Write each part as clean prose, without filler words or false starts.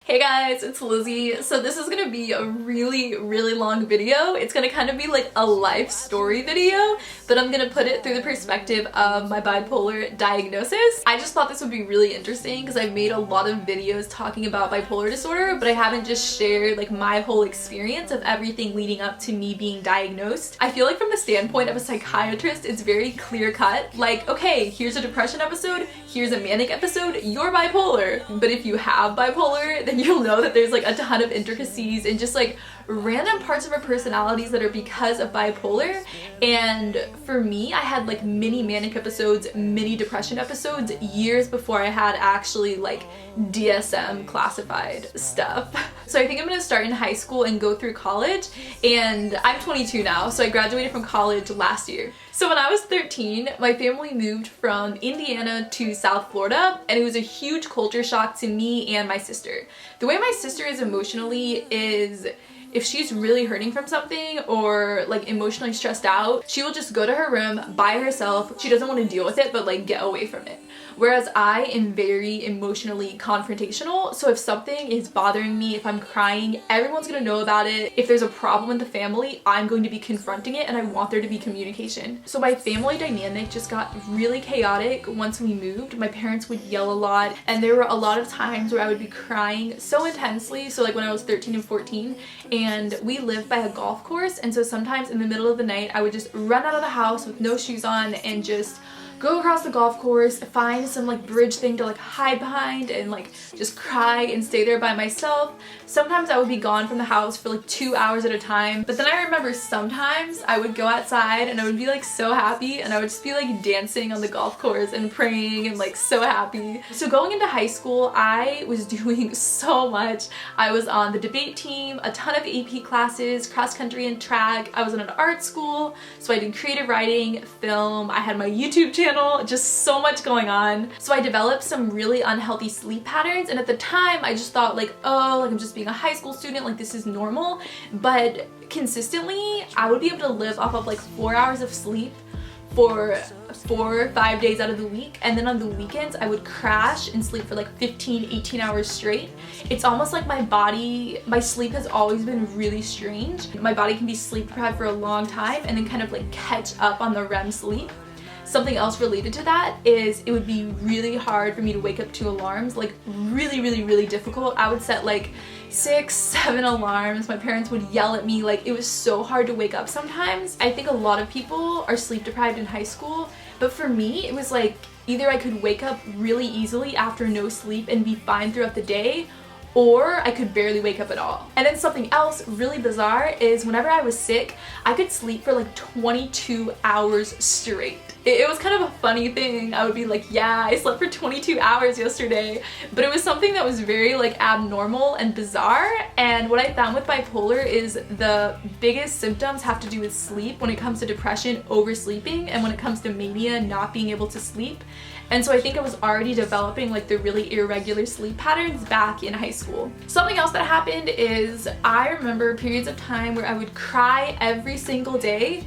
Hey guys, it's Lizzie. So this is gonna be a really long video. It's gonna kind of be like a life story video, but I'm gonna put it through the perspective of my bipolar diagnosis. I just thought this would be really interesting because I've made a lot of videos talking about bipolar disorder, but I haven't just shared like my whole experience of everything leading up to me being diagnosed. I feel like from the standpoint of a psychiatrist, it's very clear cut. Like, okay, here's a depression episode, here's a manic episode, you're bipolar. But if you have bipolar, then you'll know that there's like a ton of intricacies and just like random parts of our personalities that are because of bipolar. And for me, I had like mini manic episodes, mini depression episodes years before I had actually like DSM classified stuff. So I think I'm gonna start in high school and go through college, and I'm 22 now, so I graduated from college last year. So when I was 13, my family moved from Indiana to South Florida, and it was a huge culture shock to me and my sister. The way my sister is emotionally is, if she's really hurting from something or like emotionally stressed out, she will just go to her room by herself. She doesn't want to deal with it, but like get away from it. Whereas I am very emotionally confrontational. So if something is bothering me, if I'm crying, everyone's gonna know about it. If there's a problem in the family, I'm going to be confronting it, and I want there to be communication. So my family dynamic just got really chaotic once we moved. My parents would yell a lot, and there were a lot of times where I would be crying so intensely. So like when I was 13 and 14, and we lived by a golf course, and so sometimes in the middle of the night I would just run out of the house with no shoes on and just go across the golf course, find some like bridge thing to like hide behind and like just cry and stay there by myself. Sometimes I would be gone from the house for like 2 hours at a time. But then I remember sometimes I would go outside and I would be like so happy, and I would just be like dancing on the golf course and praying and like so happy. So going into high school, I was doing so much. I was on the debate team, a ton of AP classes, cross country and track. I was in an art school, so I did creative writing, film. I had my YouTube channel, just so much going on. So I developed some really unhealthy sleep patterns, and at the time I just thought like, oh, like I'm just being a high school student, like this is normal. But consistently I would be able to live off of like 4 hours of sleep for 4 or 5 days out of the week, and then on the weekends I would crash and sleep for like 15-18 hours straight. It's almost like my sleep has always been really strange. My body can be sleep deprived for a long time and then kind of like catch up on the REM sleep. Something else related to that is it would be really hard for me to wake up to alarms, like really difficult. I would set like 6-7 alarms. My parents would yell at me, like it was so hard to wake up sometimes. I think a lot of people are sleep deprived in high school, but for me it was like either I could wake up really easily after no sleep and be fine throughout the day, or I could barely wake up at all. And then something else really bizarre is whenever I was sick, I could sleep for like 22 hours straight. It was kind of a funny thing. I would be like, yeah, I slept for 22 hours yesterday, but it was something that was very like abnormal and bizarre. And what I found with bipolar is the biggest symptoms have to do with sleep. When it comes to depression, oversleeping, and when it comes to mania, not being able to sleep. And so I think I was already developing like the really irregular sleep patterns back in high school. Something else that happened is I remember periods of time where I would cry every single day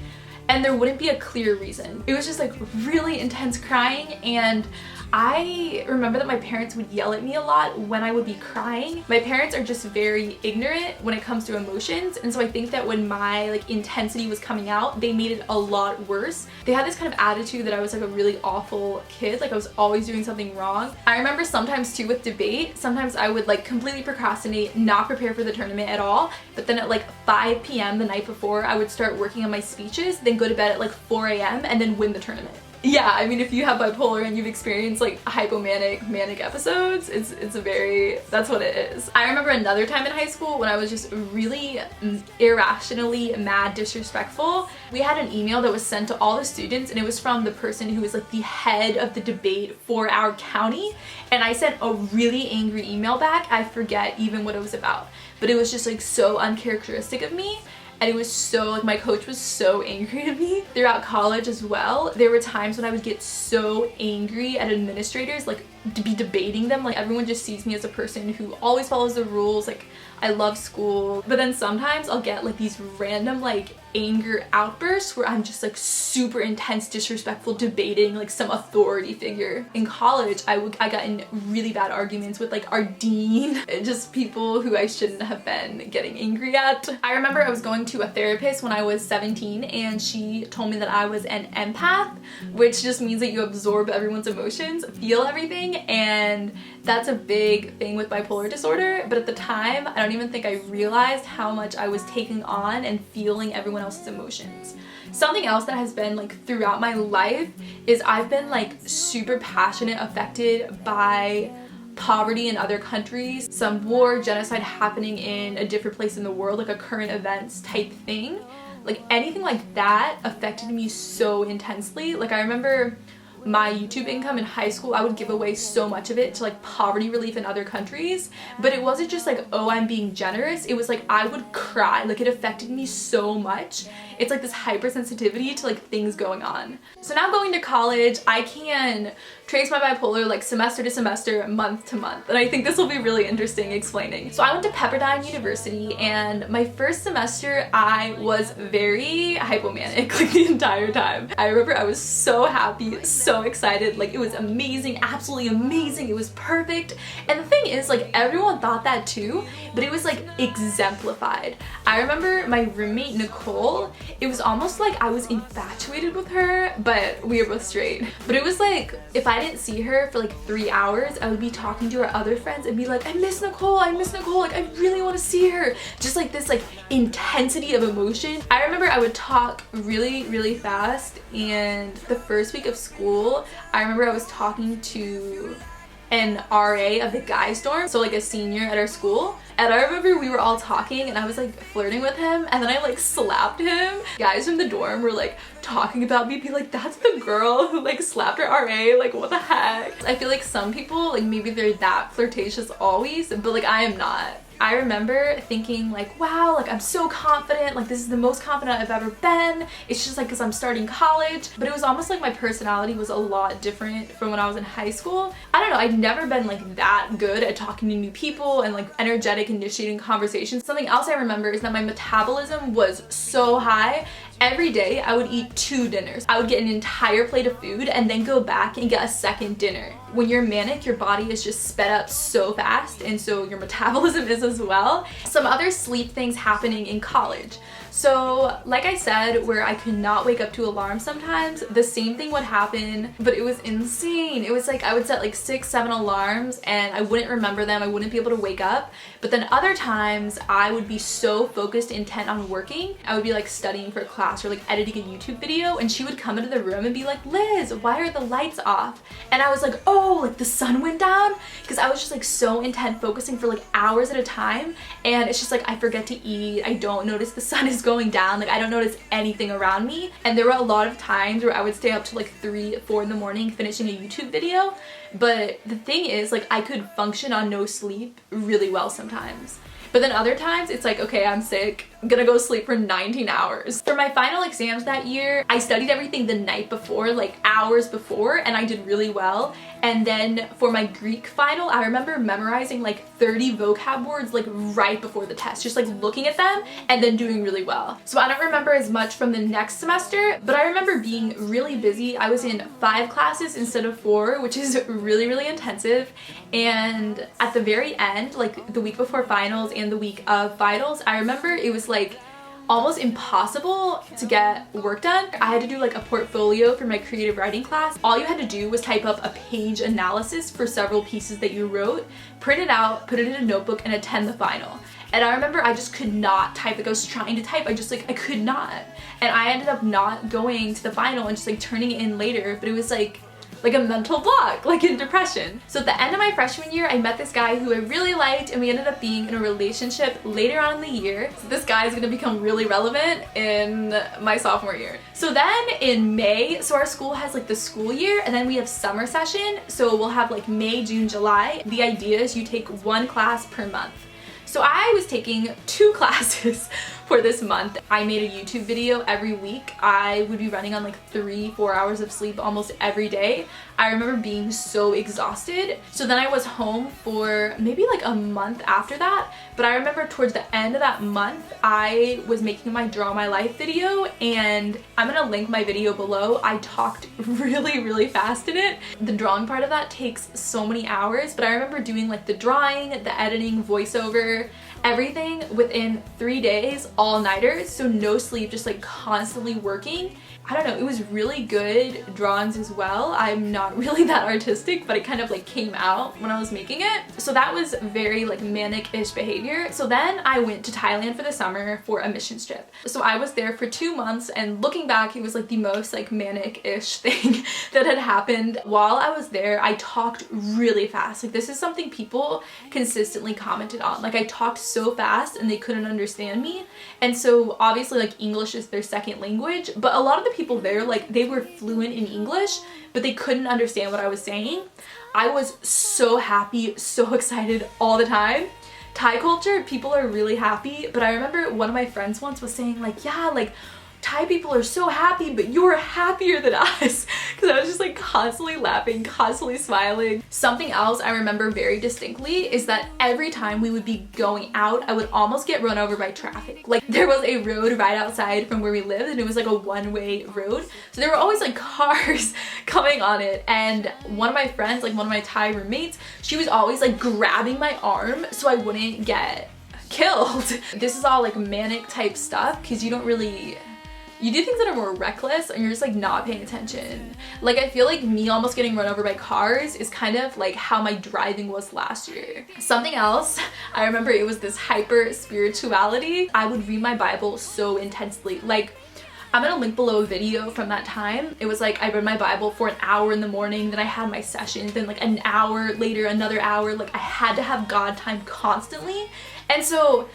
and there wouldn't be a clear reason. It was just like really intense crying, and I remember that my parents would yell at me a lot when I would be crying. My parents are just very ignorant when it comes to emotions, and so I think that when my like intensity was coming out, they made it a lot worse. They had this kind of attitude that I was like a really awful kid, like I was always doing something wrong. I remember sometimes too with debate, sometimes I would like completely procrastinate, not prepare for the tournament at all, but then at like 5 p.m. the night before, I would start working on my speeches, then go to bed at like 4 a.m. and then win the tournament. Yeah, I mean, if you have bipolar and you've experienced like hypomanic, manic episodes, that's what it is. I remember another time in high school when I was just really irrationally mad, disrespectful. We had an email that was sent to all the students, and it was from the person who was like the head of the debate for our county. And I sent a really angry email back. I forget even what it was about, but it was just like so uncharacteristic of me. And it was so, like, my coach was so angry at me. Throughout college as well, there were times when I would get so angry at administrators, like to be debating them. Like everyone just sees me as a person who always follows the rules. Like I love school, but then sometimes I'll get like these random like anger outbursts where I'm just like super intense, disrespectful, debating like some authority figure. In college, I got in really bad arguments with like our dean, just people who I shouldn't have been getting angry at. I remember I was going to a therapist when I was 17 and she told me that I was an empath, which just means that you absorb everyone's emotions, feel everything, and that's a big thing with bipolar disorder. But at the time, I don't even think I realized how much I was taking on and feeling everyone else's emotions. Something else that has been like throughout my life is I've been like super passionate, affected by poverty in other countries, some war, genocide happening in a different place in the world, like a current events type thing. Like anything like that affected me so intensely. Like I remember my YouTube income in high school, I would give away so much of it to like poverty relief in other countries, but it wasn't just like, oh, I'm being generous. It was like I would cry. Like it affected me so much. It's like this hypersensitivity to like things going on. So now going to college, I can trace my bipolar like semester to semester, month to month, and I think this will be really interesting explaining. So I went to Pepperdine University, and my first semester I was very hypomanic like the entire time. I remember I was so happy, so excited, like it was amazing, absolutely amazing, it was perfect. And the thing is, like everyone thought that too, but it was like exemplified. I remember my roommate Nicole, it was almost like I was infatuated with her, but we were both straight. But it was like if I didn't see her for like 3 hours, I would be talking to her other friends and be like, I miss Nicole, like I really want to see her. Just like this like intensity of emotion. I remember I would talk really fast, and the first week of school, I remember I was talking to an RA of the guys dorm, so like a senior at our school, and I remember we were all talking and I was like flirting with him, and then I like slapped him. Guys from the dorm were like talking about me, be like, that's the girl who like slapped her RA, like what the heck. I feel like some people, like maybe they're that flirtatious always, but like I am not. I remember thinking like, wow, like I'm so confident, like this is the most confident I've ever been. It's just like because I'm starting college. But it was almost like my personality was a lot different from when I was in high school. I don't know, I'd never been like that good at talking to new people and like energetic, initiating conversations. Something else I remember is that my metabolism was so high. Every day I would eat 2 dinners. I would get an entire plate of food and then go back and get a second dinner. When you're manic, your body is just sped up so fast, and so your metabolism is as well. Some other sleep things happening in college. So like I said, where I could not wake up to alarms sometimes, the same thing would happen, but it was insane. It was like I would set like 6, 7 alarms and I wouldn't remember them. I wouldn't be able to wake up. But then other times I would be so focused, intent on working. I would be like studying for a class or like editing a YouTube video, and she would come into the room and be like, Liz, why are the lights off? And I was like, oh, like the sun went down? Because I was just like so intent focusing for like hours at a time, and it's just like I forget to eat. I don't notice the sun is going down, like I don't notice anything around me. And there were a lot of times where I would stay up to like 3, 4 in the morning finishing a YouTube video. But the thing is, like I could function on no sleep really well sometimes. But then other times it's like, okay, I'm sick, I'm gonna go sleep for 19 hours. For my final exams that year, I studied everything the night before, like hours before, and I did really well. And then for my Greek final, I remember memorizing like 30 vocab words like right before the test, just like looking at them and then doing really well. So I don't remember as much from the next semester, but I remember being really busy. I was in 5 classes instead of 4, which is really intensive. And at the very end, like the week before finals and the week of finals, I remember it was like almost impossible to get work done. I had to do like a portfolio for my creative writing class. All you had to do was type up a page analysis for several pieces that you wrote, print it out, put it in a notebook, and attend the final. And I remember I just could not type. Like I was trying to type, I could not. And I ended up not going to the final and just like turning it in later, but it was like a mental block, like in depression. So at the end of my freshman year, I met this guy who I really liked, and we ended up being in a relationship later on in the year. So this guy is gonna become really relevant in my sophomore year. So then in May, so our school has like the school year, and then we have summer session. So we'll have like May, June, July. The idea is you take 1 class per month. So I was taking 2 classes for this month. I made a YouTube video every week. I would be running on like 3-4 hours of sleep almost every day. I remember being so exhausted. So then I was home for maybe like a month after that, but I remember towards the end of that month I was making my Draw My Life video, and I'm gonna link my video below. I talked really fast in it. The drawing part of that takes so many hours, but I remember doing like the drawing, the editing, voiceover, everything within 3 days, all-nighters, so no sleep, just like constantly working. I don't know, it was really good drawings as well. I'm not really that artistic, but it kind of like came out when I was making it. So that was very like manic-ish behavior. So then I went to Thailand for the summer for a missions trip. So I was there for 2 months, and looking back, it was like the most like manic-ish thing that had happened. While I was there, I talked really fast. Like this is something people consistently commented on. Like I talked so fast and they couldn't understand me. And so obviously like English is their second language, but a lot of the people there, like they were fluent in English, but they couldn't understand what I was saying. I was so happy, so excited all the time. Thai culture, people are really happy, but I remember one of my friends once was saying like, yeah, like Thai people are so happy, but you're happier than us, because I was just like constantly laughing, constantly smiling. Something else I remember very distinctly is that every time we would be going out, I would almost get run over by traffic. Like there was a road right outside from where we lived, and it was like a one-way road, so there were always like cars coming on it, and one of my friends, like one of my Thai roommates, she was always like grabbing my arm so I wouldn't get killed. This is all like manic type stuff because you don't really, you do things that are more reckless and you're just like not paying attention. Like I feel like me almost getting run over by cars is kind of like how my driving was last year. Something else, I remember it was this hyper spirituality. I would read my Bible so intensely. Like I'm gonna link below a video from that time. It was like I read my Bible for an hour in the morning, then I had my sessions, then like an hour later, another hour. Like I had to have God time constantly. And so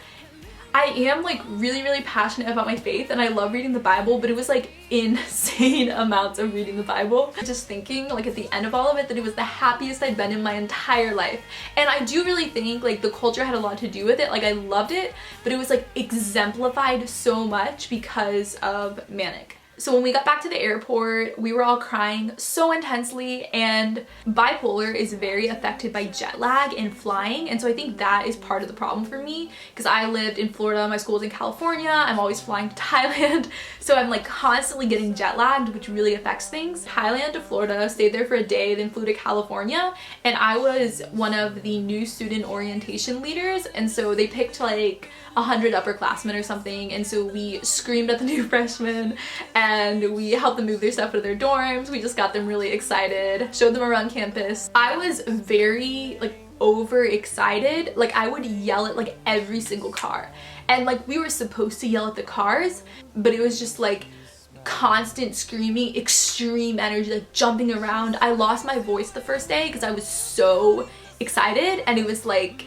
I am like really passionate about my faith, and I love reading the Bible, but it was like insane amounts of reading the Bible. Just thinking like at the end of all of it that it was the happiest I'd been in my entire life. And I do really think like the culture had a lot to do with it. Like I loved it, but it was like exemplified so much because of manic. So when we got back to the airport, we were all crying so intensely, and bipolar is very affected by jet lag and flying, and so I think that is part of the problem for me because I lived in Florida, my school's in California, I'm always flying to Thailand, so I'm like constantly getting jet lagged, which really affects things. Thailand to Florida, stayed there for a day, then flew to California, and I was one of the new student orientation leaders, and so they picked like 100 upperclassmen or something, and so we screamed at the new freshmen and we helped them move their stuff to their dorms. We just got them really excited, showed them around campus. I was very like overexcited. Like I would yell at like every single car, and like we were supposed to yell at the cars, but it was just like constant screaming, extreme energy, like jumping around. I lost my voice the first day because I was so excited, and it was like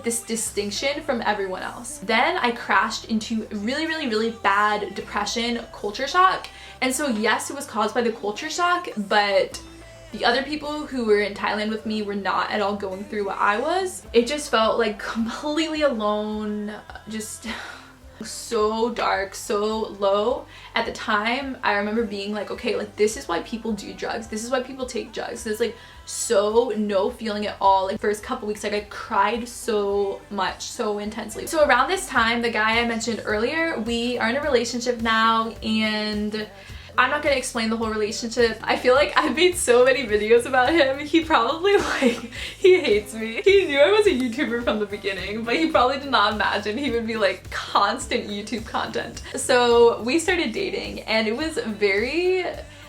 this distinction from everyone else. Then I crashed into really bad depression, culture shock. And so yes, it was caused by the culture shock, but the other people who were in Thailand with me were not at all going through what I was. It just felt like completely alone, just so dark, so low. At the time, I remember being like, okay, like this is why people do drugs. This is why people take drugs. There's like so no feeling at all. Like first couple weeks, like I cried so much, so intensely. So around this time, the guy I mentioned earlier, we are in a relationship now, and I'm not gonna explain the whole relationship. I feel like I've made so many videos about him. He probably like, he hates me. He knew I was a YouTuber from the beginning, but he probably did not imagine he would be like constant YouTube content. So we started dating, and it was very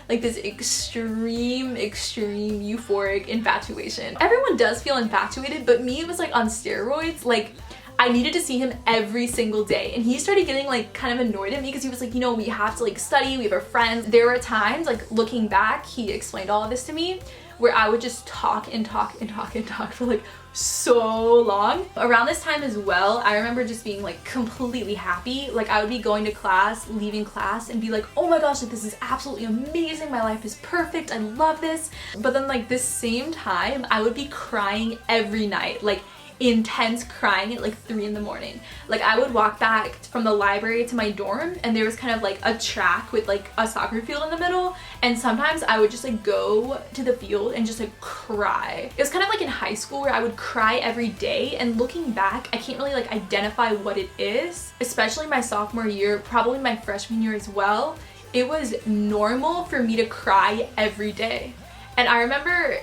like this extreme euphoric infatuation. Everyone does feel infatuated, but me, it was like on steroids. Like I needed to see him every single day, and he started getting like kind of annoyed at me because he was like, you know, we have to like study, we have our friends. There were times, like looking back, he explained all of this to me, where I would just talk for like so long. Around this time as well, I remember just being like completely happy. Like I would be going to class, leaving class, and be like, oh my gosh, like this is absolutely amazing, my life is perfect, I love this. But then like this same time, I would be crying every night, like intense crying at like 3 in the morning. Like I would walk back from the library to my dorm and there was kind of like a track with like a soccer field in the middle, and sometimes I would just like go to the field and just like cry. It was kind of like in high school where I would cry every day, and looking back I can't really like identify what it is, especially my sophomore year, probably my freshman year as well. It was normal for me to cry every day. And I remember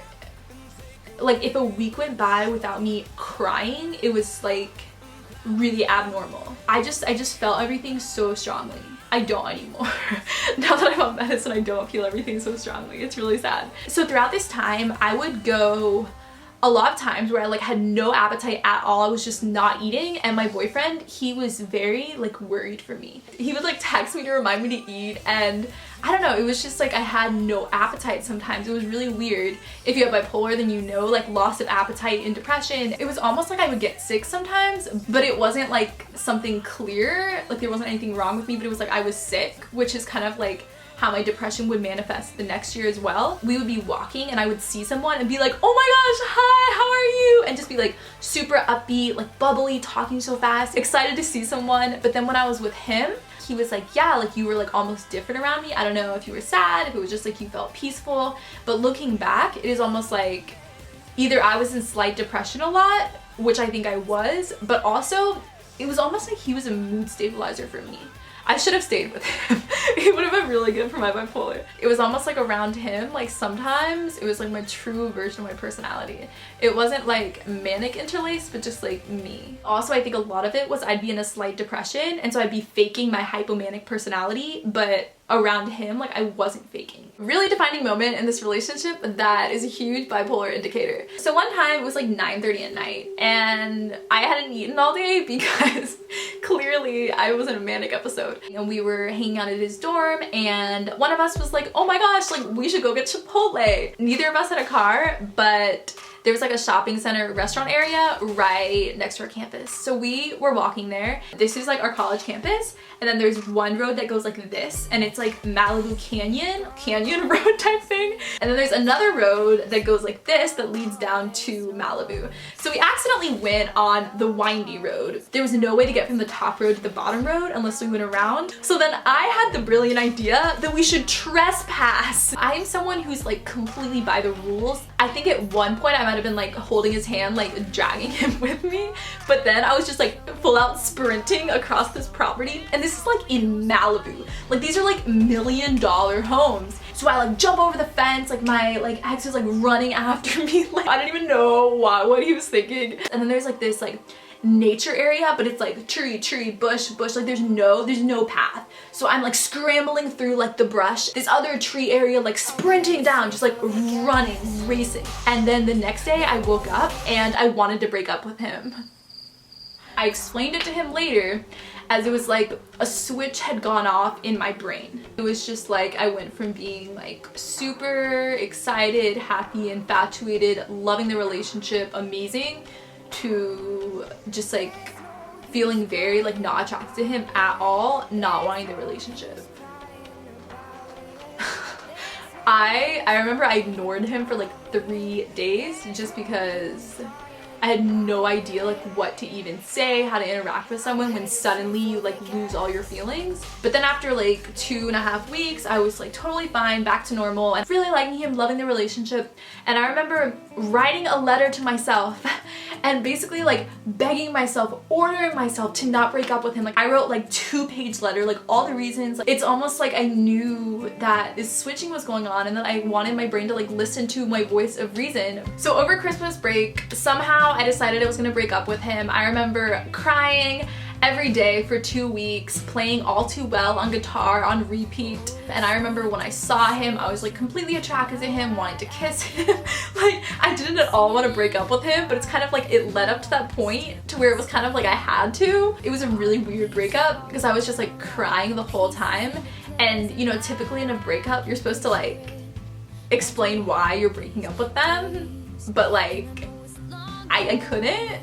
like if a week went by without me crying, it was like really abnormal. I just felt everything so strongly. I don't anymore. Now that I'm on medicine, I don't feel everything so strongly. It's really sad. So throughout this time, I would go a lot of times where I like had no appetite at all. I was just not eating, and my boyfriend, he was very like worried for me. He would like text me to remind me to eat, and I don't know, it was just like I had no appetite sometimes. It was really weird. If you have bipolar, then you know, like loss of appetite and depression. It was almost like I would get sick sometimes, but it wasn't like something clear, like there wasn't anything wrong with me, but it was like I was sick, which is kind of like how my depression would manifest the next year as well. We would be walking and I would see someone and be like, oh my gosh, hi, how are you? And just be like super upbeat, like bubbly, talking so fast, excited to see someone. But then when I was with him, he was like, yeah, like you were like almost different around me. I don't know if you were sad, if it was just like you felt peaceful. But looking back, it is almost like either I was in slight depression a lot, which I think I was, but also it was almost like he was a mood stabilizer for me. I should have stayed with him. He would have been really good for my bipolar. It was almost like around him, like sometimes it was like my true version of my personality. It wasn't like manic interlaced, but just like me. Also, I think a lot of it was I'd be in a slight depression, and so I'd be faking my hypomanic personality, but around him, like I wasn't faking. Really defining moment in this relationship that is a huge bipolar indicator. So one time it was like 9:30 at night and I hadn't eaten all day because clearly I was in a manic episode. And we were hanging out at his dorm and one of us was like, oh my gosh, like we should go get Chipotle. Neither of us had a car, but there was like a shopping center restaurant area right next to our campus. So we were walking there. This is like our college campus. And then there's one road that goes like this, and it's like Malibu Canyon road type thing. And then there's another road that goes like this that leads down to Malibu. So we accidentally went on the windy road. There was no way to get from the top road to the bottom road unless we went around. So then I had the brilliant idea that we should trespass. I am someone who's like completely by the rules. I think at one point I might have been like holding his hand, like dragging him with me, but then I was just like full out sprinting across this property, and this is like in Malibu. Like these are like $1 million homes. So I like jump over the fence, like my like ex is like running after me, like I don't even know what he was thinking. And then there's like this like nature area, but it's like tree, bush, like there's no path. So I'm like scrambling through like the brush, this other tree area, like sprinting down, just like running, racing. And then the next day I woke up and I wanted to break up with him. I explained it to him later as it was like a switch had gone off in my brain. It was just like I went from being like super excited, happy, infatuated, loving the relationship, amazing, to just like feeling very like not attracted to him at all, not wanting the relationship. I remember I ignored him for like 3 days just because I had no idea like what to even say, how to interact with someone when suddenly you like lose all your feelings. But then after like 2.5 weeks, I was like totally fine, back to normal, and really liking him, loving the relationship. And I remember writing a letter to myself and basically like begging myself, ordering myself to not break up with him. Like I wrote like 2-page letter, like all the reasons. It's almost like I knew that this switching was going on and that I wanted my brain to like listen to my voice of reason. So over Christmas break, somehow I decided I was gonna break up with him. I remember crying every day for 2 weeks, playing All Too Well on guitar on repeat. And I remember when I saw him, I was like completely attracted to him, wanting to kiss him. Like I didn't at all want to break up with him, but it's kind of like it led up to that point to where it was kind of like I had to. It was a really weird breakup because I was just like crying the whole time. And you know, typically in a breakup, you're supposed to like explain why you're breaking up with them, but like I couldn't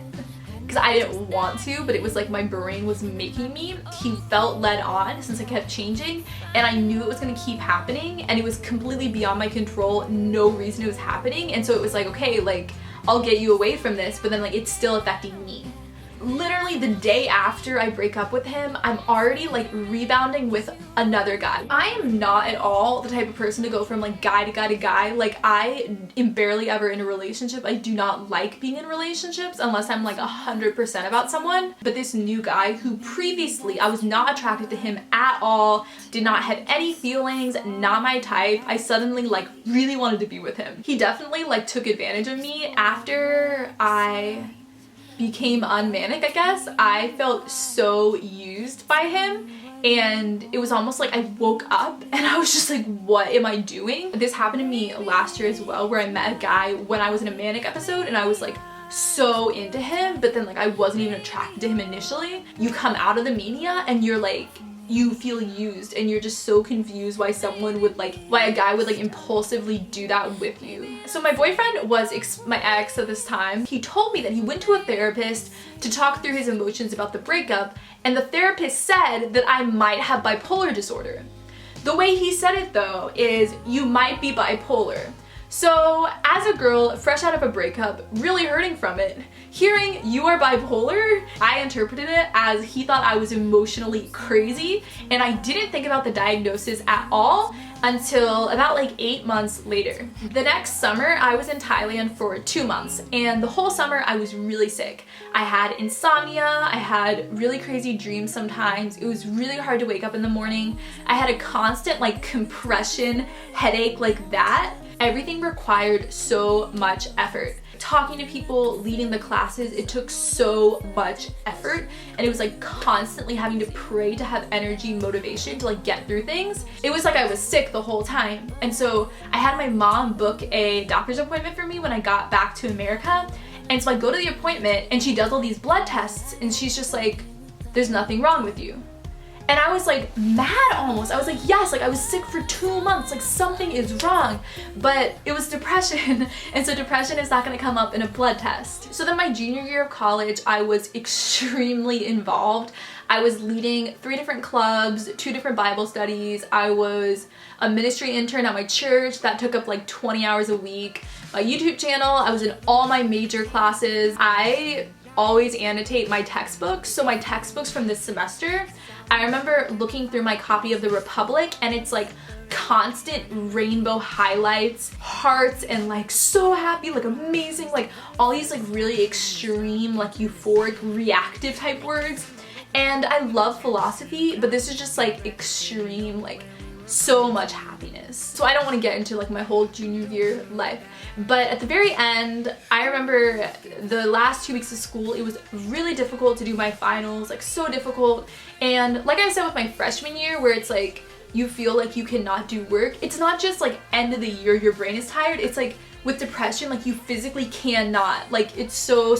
because I didn't want to, but it was like my brain was making me. He felt led on since I kept changing, and I knew it was gonna keep happening, and it was completely beyond my control, no reason it was happening. And so it was like, okay, like I'll get you away from this, but then like it's still affecting me. Literally the day after I break up with him, I'm already like rebounding with another guy. I am not at all the type of person to go from like guy to guy to guy. Like I am barely ever in a relationship. I do not like being in relationships unless I'm like 100% about someone. But this new guy who previously I was not attracted to him at all, did not have any feelings, not my type, I suddenly like really wanted to be with him. He definitely like took advantage of me. After I became unmanic, I guess, I felt so used by him, and it was almost like I woke up and I was just like, what am I doing? This happened to me last year as well, where I met a guy when I was in a manic episode and I was like so into him, but then like I wasn't even attracted to him initially. You come out of the mania and you're like, you feel used, and you're just so confused why someone would like, why a guy would like impulsively do that with you. So my boyfriend was my ex at this time. He told me that he went to a therapist to talk through his emotions about the breakup, and the therapist said that I might have bipolar disorder. The way he said it though is, you might be bipolar. So as a girl fresh out of a breakup, really hurting from it, hearing you are bipolar, I interpreted it as he thought I was emotionally crazy, and I didn't think about the diagnosis at all until about like 8 months later. The next summer I was in Thailand for 2 months, and the whole summer I was really sick. I had insomnia, I had really crazy dreams sometimes, it was really hard to wake up in the morning, I had a constant like compression headache like that. Everything required so much effort. Talking to people, leading the classes, it took so much effort, and it was like constantly having to pray to have energy, motivation to like get through things. It was like I was sick the whole time. And so I had my mom book a doctor's appointment for me when I got back to America. And so I go to the appointment and she does all these blood tests and she's just like, there's nothing wrong with you. And I was like mad almost. I was like, yes, like I was sick for 2 months, like something is wrong. But it was depression, and so depression is not gonna come up in a blood test. So then my junior year of college, I was extremely involved. I was leading 3 different clubs, 2 different Bible studies. I was a ministry intern at my church that took up like 20 hours a week. My YouTube channel, I was in all my major classes. I always annotate my textbooks. So my textbooks from this semester, I remember looking through my copy of The Republic, and it's like constant rainbow highlights, hearts, and like so happy, like amazing, like all these like really extreme, like euphoric, reactive type words. And I love philosophy, but this is just like extreme, like so much happiness. So I don't want to get into like my whole junior year life, but at the very end, I remember the last 2 weeks of school, it was really difficult to do my finals, like so difficult. And like I said with my freshman year, where it's like you feel like you cannot do work, it's not just like end of the year your brain is tired, it's like with depression, like you physically cannot, like it's so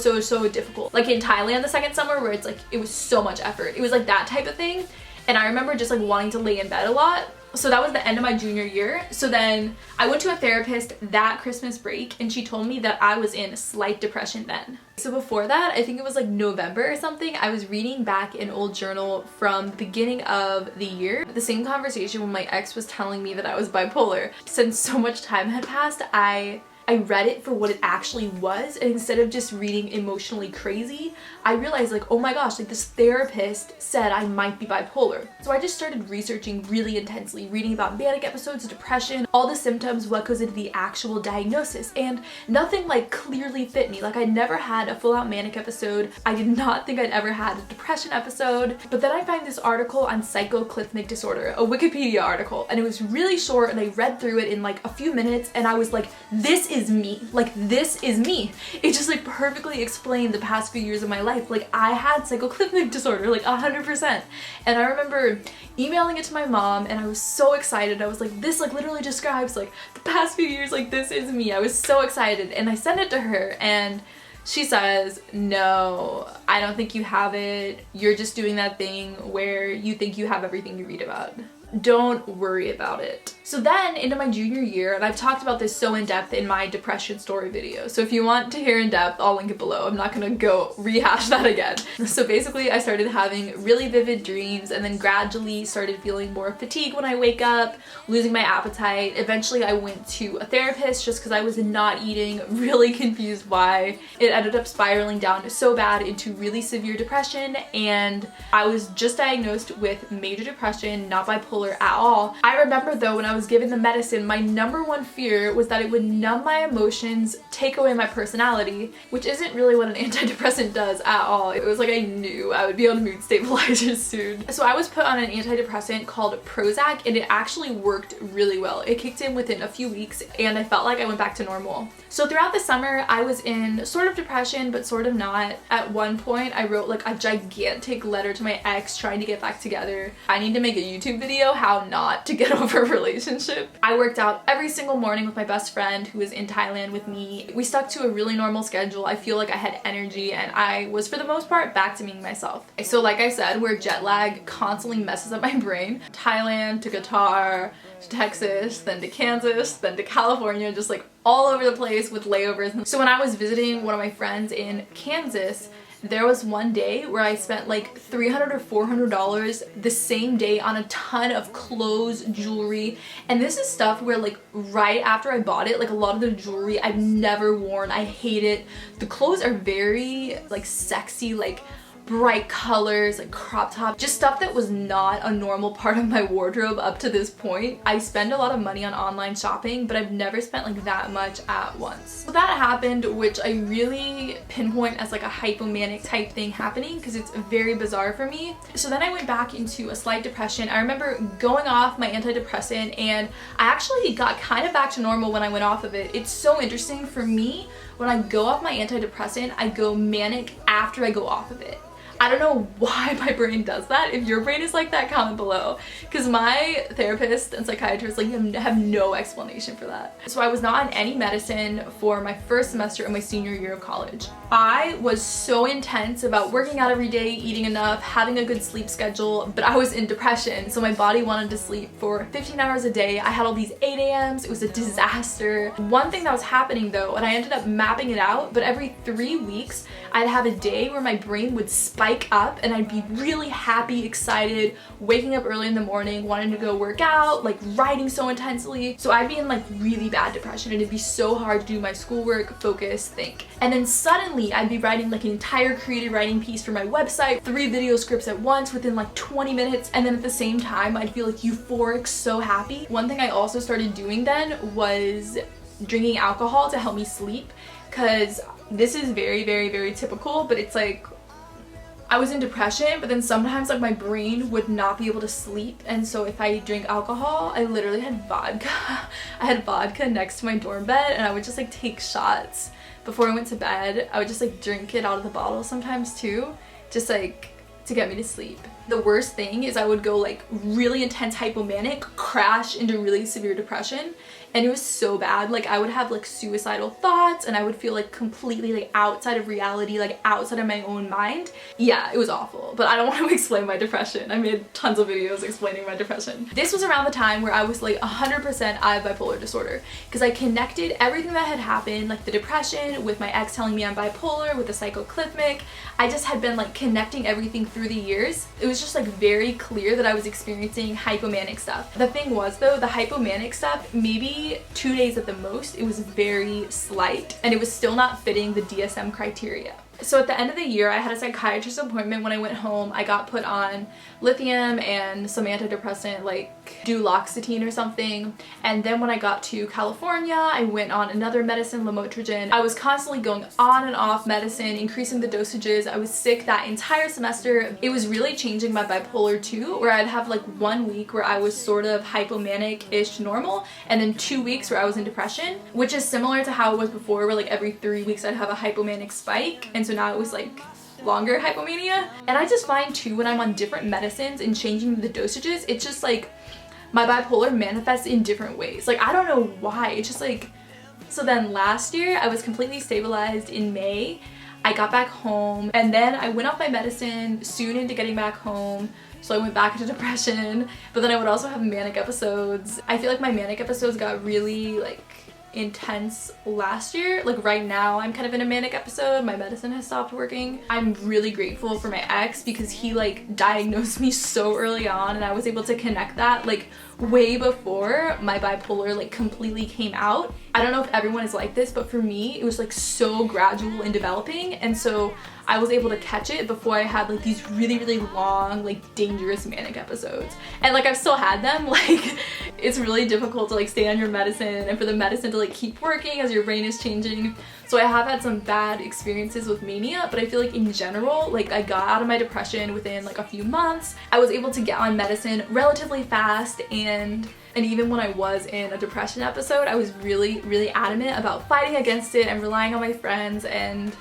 difficult. Like in Thailand the second summer, where it's like it was so much effort, it was like that type of thing. And I remember just like wanting to lay in bed a lot. So that was the end of my junior year. So then I went to a therapist that Christmas break, and she told me that I was in slight depression then. So before that, I think it was like November or something, I was reading back an old journal from the beginning of the year. The same conversation when my ex was telling me that I was bipolar. Since so much time had passed, I read it for what it actually was, and instead of just reading emotionally crazy, I realized like, oh my gosh, like this therapist said I might be bipolar. So I just started researching really intensely, reading about manic episodes, depression, all the symptoms, what goes into the actual diagnosis, and nothing like clearly fit me. Like I never had a full-out manic episode. I did not think I'd ever had a depression episode. But then I find this article on cycloclinic disorder, a Wikipedia article, and it was really short, and I read through it in like a few minutes, and I was like, this is me. Like this is me. It just like perfectly explained the past few years of my life. Like I had cycloclinic disorder, like 100%. And I remember emailing it to my mom, and I was so excited. I was like, this like literally describes like the past few years, like this is me. I was so excited, and I sent it to her, and she says, no, I don't think you have it. You're just doing that thing where you think you have everything you read about. don't worry about it. So then into my junior year, and I've talked about this so in depth in my depression story video. So if you want to hear in depth, I'll link it below. I'm not gonna go rehash that again. So basically I started having really vivid dreams and then gradually started feeling more fatigue when I wake up, losing my appetite. Eventually I went to a therapist just because I was not eating, really confused why. It ended up spiraling down so bad into really severe depression, and I was just diagnosed with major depression, not bipolar at all. I remember though when I was given the medicine, my number one fear was that it would numb my emotions, take away my personality, which isn't really what an antidepressant does at all. It was like I knew I would be on mood stabilizers soon. So I was put on an antidepressant called Prozac, and it actually worked really well. It kicked in within a few weeks and I felt like I went back to normal. So throughout the summer I was in sort of depression but sort of not. At one point I wrote like a gigantic letter to my ex trying to get back together. I need to make a YouTube video how not to get over a relationship. I worked out every single morning with my best friend who was in Thailand with me. We stuck to a really normal schedule. I feel like I had energy and I was for the most part back to being myself. So like I said, where jet lag constantly messes up my brain. Thailand to Qatar to Texas, then to Kansas, then to California, just like all over the place with layovers. So when I was visiting one of my friends in Kansas, there was one day where I spent like $300 or $400 the same day on a ton of clothes, jewelry, and this is stuff where like right after I bought it, like a lot of the jewelry I've never worn. I hate it. The clothes are very like sexy, like bright colors, like crop top, just stuff that was not a normal part of my wardrobe up to this point. I spend a lot of money on online shopping, but I've never spent like that much at once. So that happened, which I really pinpoint as like a hypomanic type thing happening because it's very bizarre for me. So then I went back into a slight depression. I remember going off my antidepressant and I actually got kind of back to normal when I went off of it. It's so interesting for me, when I go off my antidepressant, I go manic after I go off of it. I don't know why my brain does that. If your brain is like that, comment below. Because my therapist and psychiatrist like have no explanation for that. So I was not on any medicine for my first semester of my senior year of college. I was so intense about working out every day, eating enough, having a good sleep schedule, but I was in depression. So my body wanted to sleep for 15 hours a day. I had all these 8 a.m.s. It was a disaster. One thing that was happening though, and I ended up mapping it out, but every 3 weeks, I'd have a day where my brain would spike up and I'd be really happy, excited, waking up early in the morning, wanting to go work out, like writing so intensely. So I'd be in like really bad depression and it'd be so hard to do my schoolwork, focus, think. And then suddenly I'd be writing like an entire creative writing piece for my website, 3 video scripts at once within like 20 minutes. And then at the same time, I'd feel like euphoric, so happy. One thing I also started doing then was drinking alcohol to help me sleep, because this is very, very, very typical, but it's like I was in depression, but then sometimes like my brain would not be able to sleep, and so if I drink alcohol, I literally had vodka. I had vodka next to my dorm bed and I would just like take shots before I went to bed. I would just like drink it out of the bottle sometimes too, just like to get me to sleep. The worst thing is I would go like really intense hypomanic, crash into really severe depression, and it was so bad. Like I would have like suicidal thoughts and I would feel like completely like outside of reality, like outside of my own mind. Yeah, it was awful, but I don't want to explain my depression. I made tons of videos explaining my depression. This was around the time where I was like 100% I have bipolar disorder, because I connected everything that had happened, like the depression with my ex telling me I'm bipolar, with the cycloclimic. I just had been like connecting everything through the years. It was just like very clear that I was experiencing hypomanic stuff. The thing was though, the hypomanic stuff, maybe 2 days at the most, it was very slight and it was still not fitting the DSM criteria. So at the end of the year, I had a psychiatrist appointment. When I went home, I got put on lithium and some antidepressant like duloxetine or something. And then when I got to California, I went on another medicine, lamotrigine. I was constantly going on and off medicine, increasing the dosages. I was sick that entire semester. It was really changing my bipolar too, where I'd have like 1 week where I was sort of hypomanic-ish normal, and then 2 weeks where I was in depression, which is similar to how it was before, where like every 3 weeks I'd have a hypomanic spike. And so now it was like longer hypomania. And I just find too, when I'm on different medicines and changing the dosages, it's just like my bipolar manifests in different ways. Like I don't know why, it's just like. So then last year I was completely stabilized in May. I got back home and then I went off my medicine soon into getting back home. So I went back into depression, but then I would also have manic episodes. I feel like my manic episodes got really like intense last year. Like right now I'm kind of in a manic episode. My medicine has stopped working. I'm really grateful for my ex because he like diagnosed me so early on, and I was able to connect that like way before my bipolar like completely came out. I don't know if everyone is like this, but for me it was like so gradual in developing, and so I was able to catch it before I had like these really long like dangerous manic episodes. And like I've still had them. Like it's really difficult to like stay on your medicine and for the medicine to like keep working as your brain is changing. So I have had some bad experiences with mania, but I feel like in general, like I got out of my depression within like a few months. I was able to get on medicine relatively fast, and even when I was in a depression episode, I was really adamant about fighting against it and relying on my friends and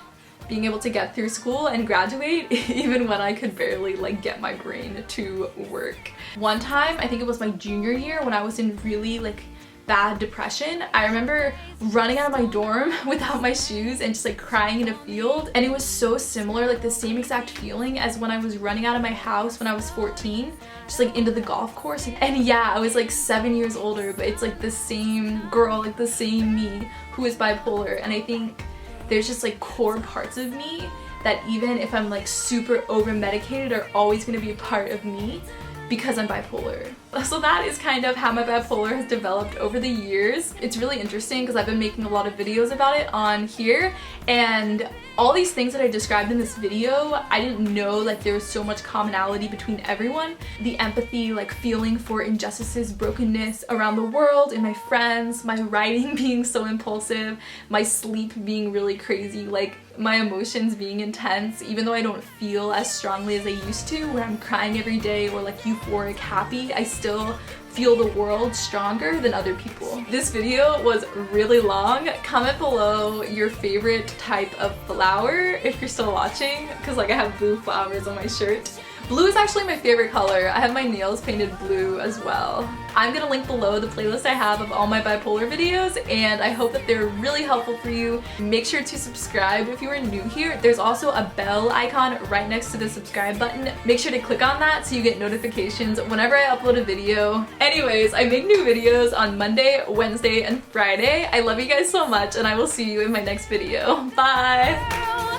being able to get through school and graduate even when I could barely like get my brain to work. One time, I think it was my junior year when I was in really like bad depression, I remember running out of my dorm without my shoes and just like crying in a field, and it was so similar, like the same exact feeling as when I was running out of my house when I was 14, just like into the golf course. And yeah, I was like 7 years older, but it's like the same girl, like the same me who is bipolar. And I think there's just like core parts of me that even if I'm like super over medicated are always going to be a part of me because I'm bipolar. So that is kind of how my bipolar has developed over the years. It's really interesting because I've been making a lot of videos about it on here, and all these things that I described in this video, I didn't know like there was so much commonality between everyone. The empathy, like feeling for injustices, brokenness around the world, and my friends, my writing being so impulsive, my sleep being really crazy, like my emotions being intense, even though I don't feel as strongly as I used to, where I'm crying every day or like euphoric happy, I still feel the world stronger than other people. This video was really long. Comment below your favorite type of flower if you're still watching, because like I have blue flowers on my shirt. Blue is actually my favorite color. I have my nails painted blue as well. I'm gonna link below the playlist I have of all my bipolar videos, and I hope that they're really helpful for you. Make sure to subscribe if you are new here. There's also a bell icon right next to the subscribe button. Make sure to click on that so you get notifications whenever I upload a video. Anyways, I make new videos on Monday, Wednesday, and Friday. I love you guys so much, and I will see you in my next video. Bye!